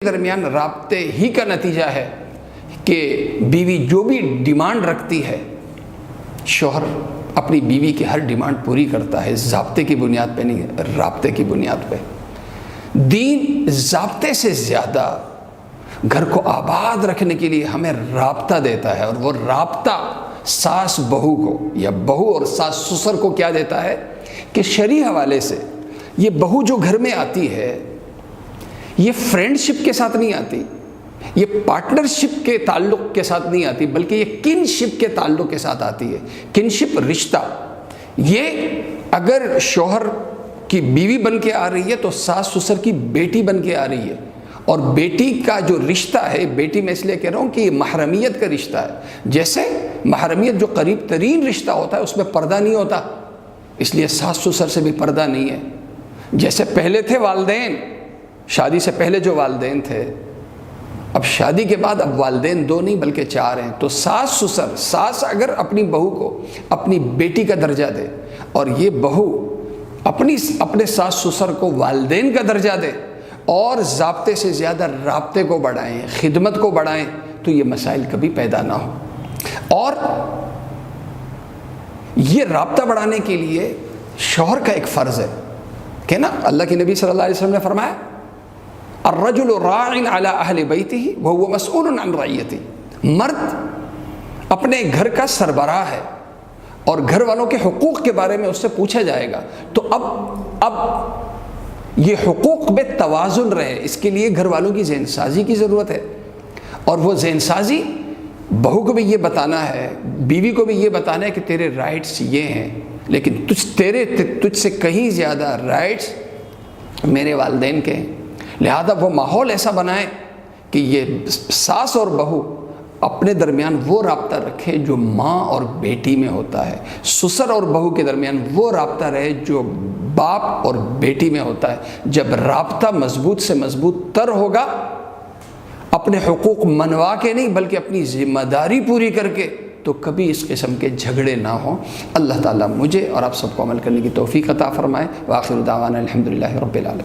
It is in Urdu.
درمیان رابطے ہی کا نتیجہ ہے کہ بیوی جو بھی ڈیمانڈ رکھتی ہے، شوہر اپنی بیوی کی ہر ڈیمانڈ پوری کرتا ہے، ضابطے کی بنیاد پہ نہیں، رابطے کی بنیاد پہ۔ دین ضابطے سے زیادہ گھر کو آباد رکھنے کے لیے ہمیں رابطہ دیتا ہے، اور وہ رابطہ ساس بہو کو یا بہو اور ساس سسر کو کیا دیتا ہے کہ شرعی حوالے سے یہ بہو جو گھر میں آتی ہے یہ فرینڈشپ کے ساتھ نہیں آتی، یہ پارٹنرشپ کے تعلق کے ساتھ نہیں آتی، بلکہ یہ کنشپ کے تعلق کے ساتھ آتی ہے۔ کنشپ رشتہ، یہ اگر شوہر کی بیوی بن کے آ رہی ہے تو ساس سسر کی بیٹی بن کے آ رہی ہے، اور بیٹی کا جو رشتہ ہے، بیٹی میں اس لیے کہہ رہا ہوں کہ یہ محرمیت کا رشتہ ہے۔ جیسے محرمیت جو قریب ترین رشتہ ہوتا ہے اس میں پردہ نہیں ہوتا، اس لیے ساس سسر سے بھی پردہ نہیں ہے۔ جیسے پہلے تھے والدین، شادی سے پہلے جو والدین تھے، اب شادی کے بعد اب والدین دو نہیں بلکہ چار ہیں۔ تو ساس سسر، ساس اگر اپنی بہو کو اپنی بیٹی کا درجہ دے، اور یہ بہو اپنے ساس سسر کو والدین کا درجہ دے، اور ضابطے سے زیادہ رابطے کو بڑھائیں، خدمت کو بڑھائیں، تو یہ مسائل کبھی پیدا نہ ہو۔ اور یہ رابطہ بڑھانے کے لیے شوہر کا ایک فرض ہے کہ نا، اللہ کے نبی صلی اللہ علیہ وسلم نے فرمایا الرجل راع علی اہل بیتہ وہو مسئول عن رعیتہ، مرد اپنے گھر کا سربراہ ہے اور گھر والوں کے حقوق کے بارے میں اس سے پوچھا جائے گا۔ تو اب یہ حقوق میں توازن رہے، اس کے لیے گھر والوں کی ذہن سازی کی ضرورت ہے، اور وہ ذہن سازی بہو کو بھی یہ بتانا ہے، بیوی کو بھی یہ بتانا ہے کہ تیرے رائٹس یہ ہیں، لیکن تجھ سے کہیں زیادہ رائٹس میرے والدین کے ہیں۔ لہذا وہ ماحول ایسا بنائیں کہ یہ ساس اور بہو اپنے درمیان وہ رابطہ رکھے جو ماں اور بیٹی میں ہوتا ہے، سسر اور بہو کے درمیان وہ رابطہ رہے جو باپ اور بیٹی میں ہوتا ہے۔ جب رابطہ مضبوط سے مضبوط تر ہوگا، اپنے حقوق منوا کے نہیں بلکہ اپنی ذمہ داری پوری کر کے، تو کبھی اس قسم کے جھگڑے نہ ہوں۔ اللہ تعالیٰ مجھے اور آپ سب کو عمل کرنے کی توفیق عطا فرمائے۔ وآخر دعوانا الحمدللہ رب العالمین۔